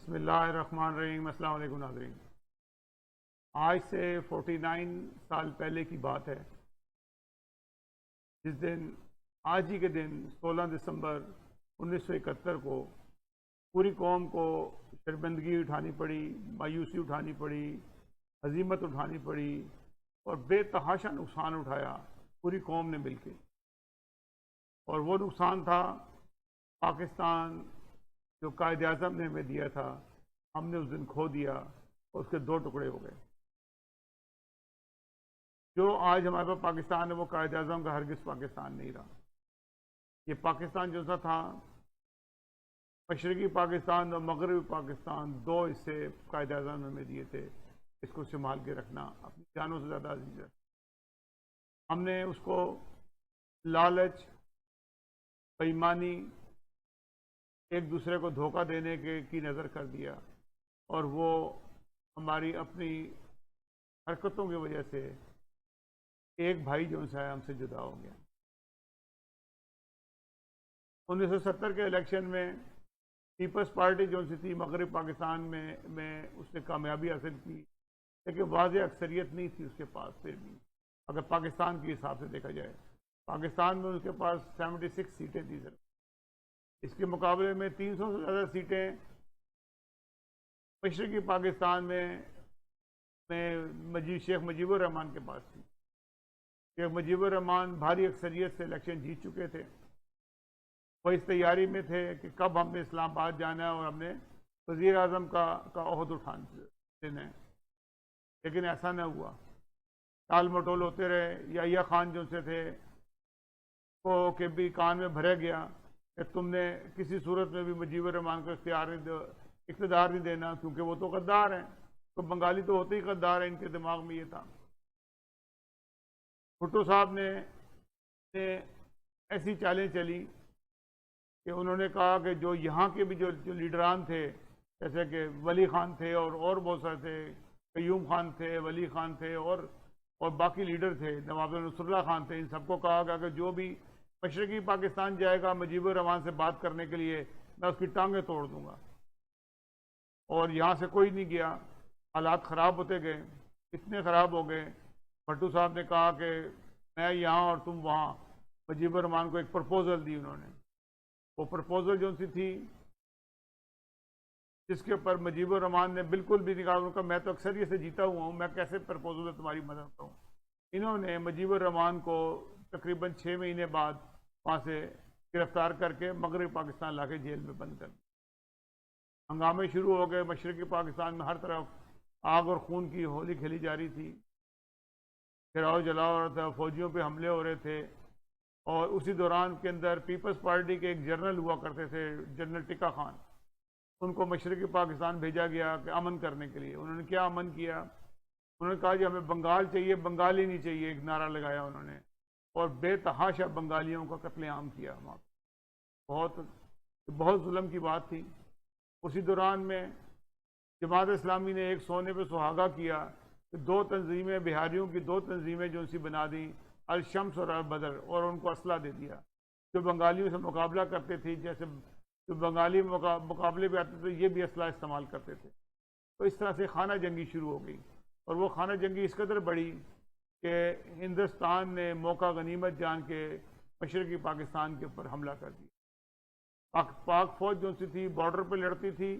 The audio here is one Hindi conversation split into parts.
बिस्मिल्लाहिर्रहमानिर्रहीम। अस्सलाम वालेकुम नाज़रीन। आज से 49 साल पहले की बात है, जिस दिन आज ही के दिन 16 दिसंबर 1971 को पूरी कौम को शर्मिंदगी उठानी पड़ी, मायूसी उठानी पड़ी, हजीमत उठानी पड़ी और बेतहाशा नुकसान उठाया पूरी कौम ने मिलकर। और वो नुकसान था पाकिस्तान जो कायद आज़म ने हमें दिया था, हमने उस दिन खो दिया और उसके दो टुकड़े हो गए। जो आज हमारे पास पाकिस्तान है वो कायद आज़म का हरगिज़ पाकिस्तान नहीं रहा। ये पाकिस्तान जो सा था, मशरक़ी पाकिस्तान और मगरबी पाकिस्तान, दो हिस्से कायद आज़म ने हमें दिए थे। इसको संभाल के रखना अपनी जानों से ज़्यादा अजीज है। हमने उसको लालच, बेईमानी, एक दूसरे को धोखा देने के की नज़र कर दिया और वो हमारी अपनी हरकतों की वजह से एक भाई जो है हमसे जुदा हो गया। 1970 के इलेक्शन में पीपल्स पार्टी जो सी थी मगरब पाकिस्तान में उसने कामयाबी हासिल की, लेकिन वाज़ेह अक्सरियत नहीं थी उसके पास। फिर भी अगर पाकिस्तान के हिसाब से देखा जाए, पाकिस्तान में उसके पास 76 सीटें थी सर। इसके मुकाबले में 300 से ज़्यादा सीटें मशरक़ी पाकिस्तान में शेख मुजीबुर रहमान के पास थी। शेख मुजीबुर रहमान भारी अक्सरियत से इलेक्शन जीत चुके थे। वो इस तैयारी में थे कि कब हमने इस्लामाबाद जाना है और हमने वज़ीर आज़म का ओहद उठाना है, लेकिन ऐसा न हुआ। टाल मटोल होते रहे। याहिया खान जो से थे वो के भी कान में भरा गया कि तुमने किसी सूरत में भी मुजीबुर रहमान को इख्तियार नहीं देना, क्योंकि वो तो गद्दार हैं। तो बंगाली तो होते ही गद्दार हैं, इनके दिमाग में ये था। भुट्टो साहब ने ऐसी चालें चली कि उन्होंने कहा कि जो यहाँ के भी जो लीडरान थे, जैसे कि वली खान थे और बहुत सारे थे, कयूम खान थे, वली खान थे और बाकी लीडर थे, नवाब नसरुल्लाह खान थे, इन सबको कहा गया कि जो भी मशरक़ी पाकिस्तान जाएगा मुजीबुर रहमान से बात करने के लिए, मैं उसकी टांगें तोड़ दूंगा। और यहाँ से कोई नहीं गया। हालात ख़राब होते गए, इतने ख़राब हो गए। भट्टू साहब ने कहा कि मैं यहाँ और तुम वहाँ। मुजीबुर रहमान को एक प्रपोज़ल दी उन्होंने। वो प्रपोज़ल जो सी थी जिसके ऊपर मुजीबुर रहमान ने बिल्कुल भी नहीं कहा। उनका मैं तो अक्सरियत से जीता हुआ हूँ, मैं कैसे प्रपोज़ल में तुम्हारी मदद करूँ। इन्होंने मुजीबुर रहमान को तकरीबन 6 महीने बाद वहाँ से गिरफ्तार करके मगरबी पाकिस्तान लाके जेल में बंद कर दिया। हंगामे शुरू हो गए। मशरक़ी पाकिस्तान में हर तरफ आग और खून की होली खेली जा रही थी। गिराव जलाव हो रहा था, फौजियों पे हमले हो रहे थे। और उसी दौरान के अंदर पीपल्स पार्टी के एक जनरल हुआ करते थे, जनरल टिक्का खान, उनको मशरक़ी पाकिस्तान भेजा गया कि अमन करने के लिए। उन्होंने क्या अमन किया? उन्होंने कहा कि हमें बंगाल चाहिए, बंगाली नहीं चाहिए, एक नारा लगाया उन्होंने। और बेतहाशा बंगालियों का कत्लेआम किया वहाँ। बहुत जुल्म की बात थी। उसी दौरान में जमात इस्लामी ने एक सोने पे सुहागा किया कि 2 तंजीमें, बिहारियों की 2 तंजीमें जो सी बना दी, अल शम्स और अल बदर, और उनको असला दे दिया। जो बंगालियों से मुकाबला करते थे, जैसे जो बंगाली मुकाबले पे आते थे, ये भी असला इस्तेमाल करते थे। तो इस तरह से खाना जंगी शुरू हो गई। और वो खाना जंगी इस कदर बढ़ी कि हिंदुस्तान ने मौका गनीमत जान के मशरक़ी पाकिस्तान के ऊपर हमला कर दिया। पाक फौज जो सी थी बॉर्डर पर लड़ती थी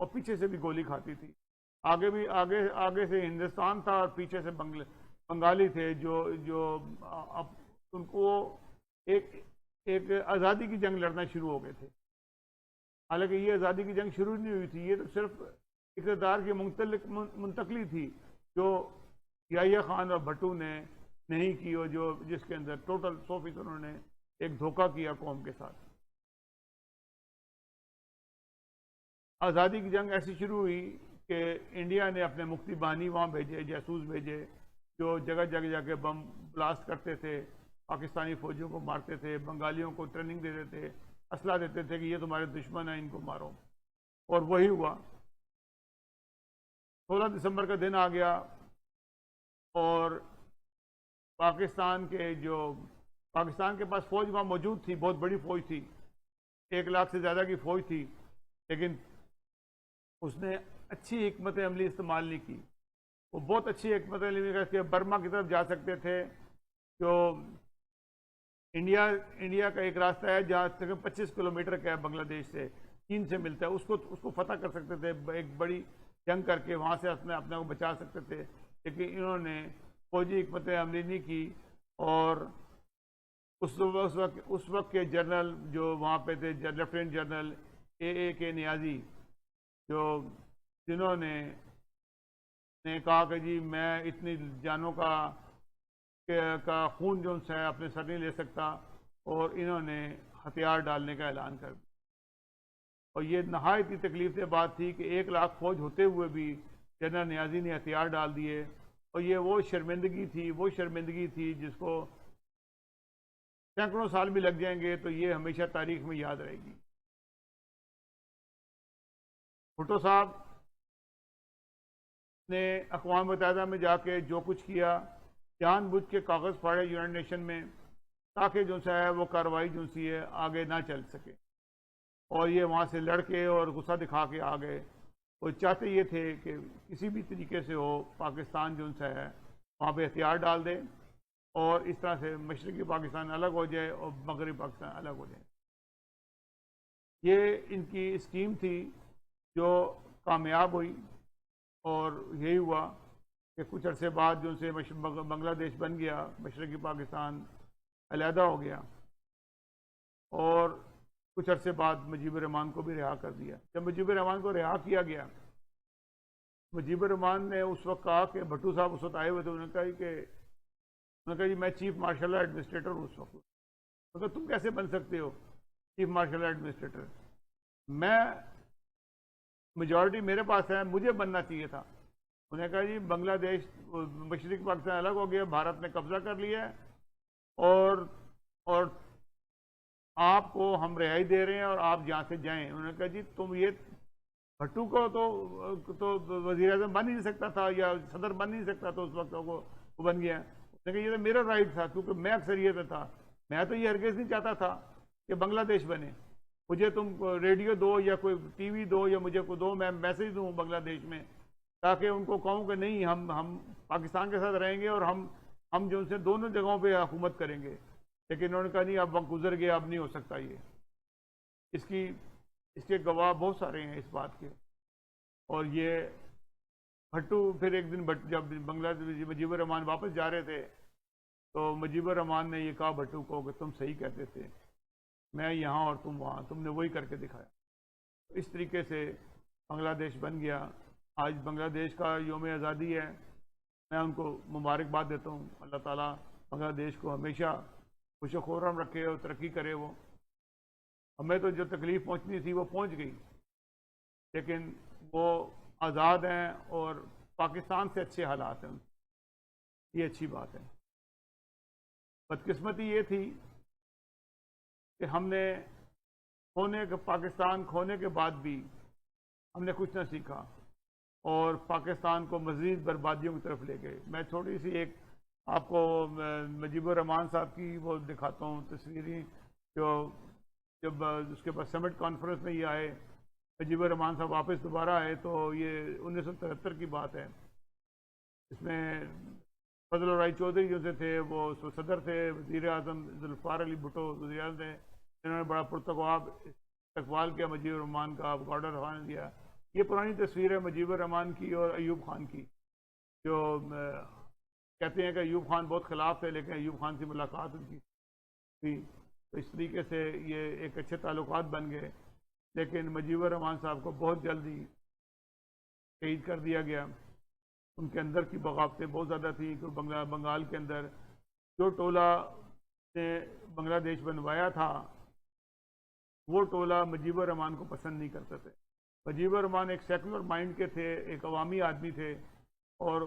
और पीछे से भी गोली खाती थी। आगे से हिंदुस्तान था और पीछे से बंगाली थे जो अब उनको एक आज़ादी की जंग लड़ना शुरू हो गए थे। हालांकि ये आज़ादी की जंग शुरू नहीं हुई थी, ये तो सिर्फ इक़्तिदार की मुंतकली थी जो याहिया खान और भट्टू ने नहीं की, और जिसके अंदर टोटल 100% उन्होंने एक धोखा किया कौम के साथ। आज़ादी की जंग ऐसी शुरू हुई कि इंडिया ने अपने मुफ्ती बानी वहाँ भेजे, जासूस भेजे, जो जगह जगह जाके बम ब्लास्ट करते थे, पाकिस्तानी फौजियों को मारते थे, बंगालियों को ट्रेनिंग देते थे, असला देते थे कि ये तुम्हारे दुश्मन हैं, इनको मारो। और वही हुआ। 16 दिसंबर का दिन आ गया और पाकिस्तान के पास फौज वहाँ मौजूद थी, बहुत बड़ी फौज थी, 1 लाख से ज़्यादा की फौज थी, लेकिन उसने अच्छी हिकमत अमली इस्तेमाल नहीं की। वो बहुत अच्छी हिकमत अमली करके बर्मा की तरफ जा सकते थे। जो इंडिया का एक रास्ता है जहाँ तक 25 किलोमीटर का है बांग्लादेश से, चीन से मिलता है, उसको फतह कर सकते थे, एक बड़ी जंग करके वहाँ से अपने अपने को बचा सकते थे। लेकिन इन्होंने फौजी हिकमत अमली नहीं की। और उस वक्त के जनरल जो वहाँ पे थे, लेफ्टिनेंट जनरल के नियाजी, जो जिन्होंने कहा कि जी मैं इतनी जानों का खून जो है अपने सर नहीं ले सकता, और इन्होंने हथियार डालने का ऐलान कर दिया। और ये नहायत ही तकलीफ से बात थी कि 1 लाख फौज होते हुए भी जनरल नियाजी ने हथियार डाल दिए। और ये वो शर्मिंदगी थी जिसको सैकड़ों साल भी लग जाएंगे तो ये हमेशा तारीख में याद रहेगी। भुट्टो साहब ने अक़वाम मुत्तहिदा में जाके जो कुछ किया, जानबूझ के कागज़ फाड़े यूनाइटेड नेशन में, ताकि जो है वो कार्रवाई जो सी है आगे ना चल सके। और ये वहाँ से लड़के और गुस्सा दिखा के आ गए। वो चाहते ये थे कि किसी भी तरीके से हो पाकिस्तान जो है वहाँ पे हथियार डाल दे, और इस तरह से मशरक़ी पाकिस्तान अलग हो जाए और मगरबी पाकिस्तान अलग हो जाए। ये इनकी स्कीम थी जो कामयाब हुई। और यही हुआ कि कुछ अरसे बाद जो से बांग्लादेश बन गया, मशरक़ी पाकिस्तान अलहदा हो गया। और कुछ अरसे बाद मुजीबुर रहमान को भी रिहा कर दिया। जब मुजीबुर रहमान को रिहा किया गया, मुजीबुर रहमान ने उस वक्त कहा कि भट्टू साहब उस वक्त आए हुए थे, उन्होंने कहा जी मैं चीफ मार्शल एडमिनिस्ट्रेटर हूँ उस वक्त। तो तुम कैसे बन सकते हो चीफ मार्शल एडमिनिस्ट्रेटर? मैं मेजॉरिटी मेरे पास है, मुझे बनना चाहिए था। उन्होंने कहा जी बांग्लादेश मशरक़ी पाकिस्तान अलग हो गया, भारत ने कब्जा कर लिया है, और आपको हम रिहाई दे रहे हैं और आप यहाँ से जाएं। उन्होंने कहा जी तुम ये भट्टू को तो वज़ीर आज़म बन ही नहीं सकता था या सदर बन नहीं सकता था, उस वक्त वो बन गया। उसने कहा ये तो मेरा राइट था, क्योंकि मैं अक्सरियत में था। मैं तो ये हरगिज़ नहीं चाहता था कि बांग्लादेश बने। मुझे तुम रेडियो दो या कोई टीवी दो या मुझे को दो, मैं मैसेज दूँ बांग्लादेश में, ताकि उनको कहूँ कि नहीं हम पाकिस्तान के साथ रहेंगे और हम जो उनसे दोनों जगहों पे हुकूमत करेंगे। लेकिन उन्होंने कहा नहीं, अब वक्त गुजर गया, अब नहीं हो सकता ये। इसके गवाह बहुत सारे हैं इस बात के। और ये भट्टू फिर एक दिन जब बांग्लादेश मुजीबुर रहमान वापस जा रहे थे, तो मुजीबुर रहमान ने ये कहा भट्टू को कि तुम सही कहते थे, मैं यहाँ और तुम वहाँ, तुमने वही करके दिखाया। इस तरीके से बांग्लादेश बन गया। आज बांग्लादेश का यौम आज़ादी है। मैं उनको मुबारकबाद देता हूँ। अल्लाह ताला बांग्लादेश को हमेशा खुश खुर्रम रखे और तरक्की करे। वो हमें तो जो तकलीफ़ पहुँचनी थी वो पहुँच गई, लेकिन वो आज़ाद हैं और पाकिस्तान से अच्छे हालात हैं। ये अच्छी बात है। बदकिस्मती ये थी कि हमने पाकिस्तान खोने के बाद भी हमने कुछ ना सीखा और पाकिस्तान को मज़ीद बर्बादियों की तरफ ले गए। मैं थोड़ी सी एक आपको मुजीबुर रहमान साहब की वो दिखाता हूँ तस्वीरें, जो जब उसके बाद समिट कॉन्फ्रेंस में ये आए, मुजीबुर रहमान साहब वापस दोबारा आए, तो ये 1973 की बात है। इसमें फजल राय चौधरी जो से थे वो सदर थे, वज़ीर आज़म जुल्फ़ार अली भुट्टो वज़ीर आज़म थे। इन्होंने बड़ा पुरतगवाब इस्तकबाल किया मुजीबुर रहमान का, ऑर्डर रवाना दिया। ये पुरानी तस्वीर है मुजीबुर रहमान की और अयूब खान की, जो कहते हैं कि अयूब खान बहुत ख़िलाफ़ थे, लेकिन अयूब खान से मुलाकात उनकी थी। तो इस तरीके से ये एक अच्छे ताल्लुकात बन गए। लेकिन मुजीबुर रहमान साहब को बहुत जल्दी शहीद कर दिया गया। उनके अंदर की बगावतें बहुत ज़्यादा थी। तो बंगाल के अंदर जो टोला ने बांग्लादेश बनवाया था, वो टोला मुजीबुर रहमान को पसंद नहीं करते थे। मुजीबुर रहमान एक सेकुलर माइंड के थे, एक अवामी आदमी थे, और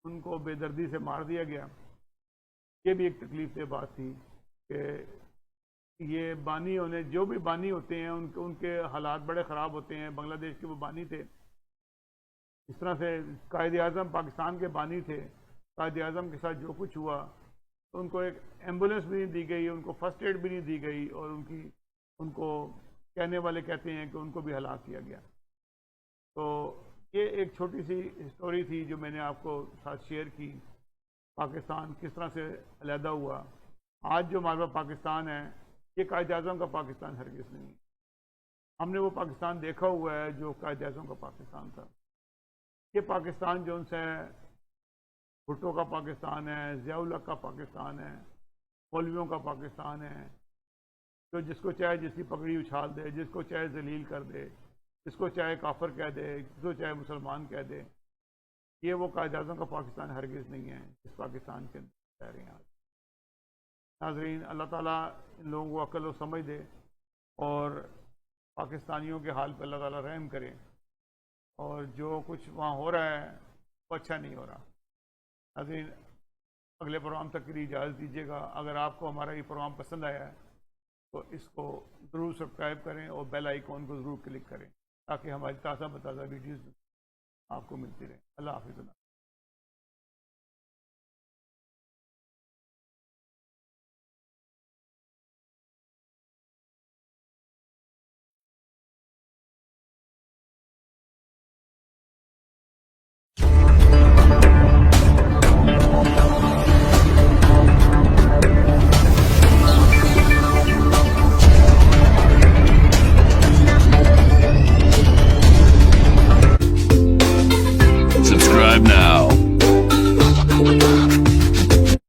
उनको बेदर्दी से मार दिया गया। ये भी एक तकलीफ से बात थी कि ये बानी होने, जो भी बानी होते हैं उनके हालात बड़े ख़राब होते हैं। बांग्लादेश के वो बानी थे। इस तरह से कायद आज़म पाकिस्तान के बानी थे। कायद आज़म के साथ जो कुछ हुआ, तो उनको एक एम्बुलेंस भी नहीं दी गई, उनको फर्स्ट एड भी नहीं दी गई, और उनको कहने वाले कहते हैं कि उनको भी हलाक किया गया। तो ये एक छोटी सी स्टोरी थी जो मैंने आपको साथ शेयर की। पाकिस्तान किस तरह से अलहदा हुआ। आज जो हमारे पास पाकिस्तान है, ये कायद आज़म का पाकिस्तान हरगिज़ नहीं है। हमने वो पाकिस्तान देखा हुआ है जो कायद आज़म का पाकिस्तान था। ये पाकिस्तान जो उनसे भुट्टो का पाकिस्तान है, ज़ियाउल हक का पाकिस्तान है, मौलवियों का पाकिस्तान है, जो जिसको चाहे जिसकी पगड़ी उछाल दे, जिसको चाहे जलील कर दे, जिसको चाहे काफिर कह दे, जिसको चाहे मुसलमान कह दे। ये वो कायद आज़म का पाकिस्तान हरगिज़ नहीं है इस पाकिस्तान के अंदर रह रहे हैं आज। नाज़रीन, अल्लाह ताला इन लोगों को अक्ल और समझ दे और पाकिस्तानियों के हाल पर अल्लाह ताला रहम करे। और जो कुछ वहाँ हो रहा है वो अच्छा नहीं हो रहा। नाज़रीन, अगले प्रोग्राम तक के लिए इजाज़त दीजिएगा। अगर आपको हमारा ये प्रोग्राम पसंद आया है तो इसको ज़रूर सब्सक्राइब करें और बेल आइकॉन को ज़रूर क्लिक करें ताकि हमारी ताज़ा बताज़ा वीडियोज़ आपको मिलती रहे। अल्लाह हाफ़िज़। Subscribe now.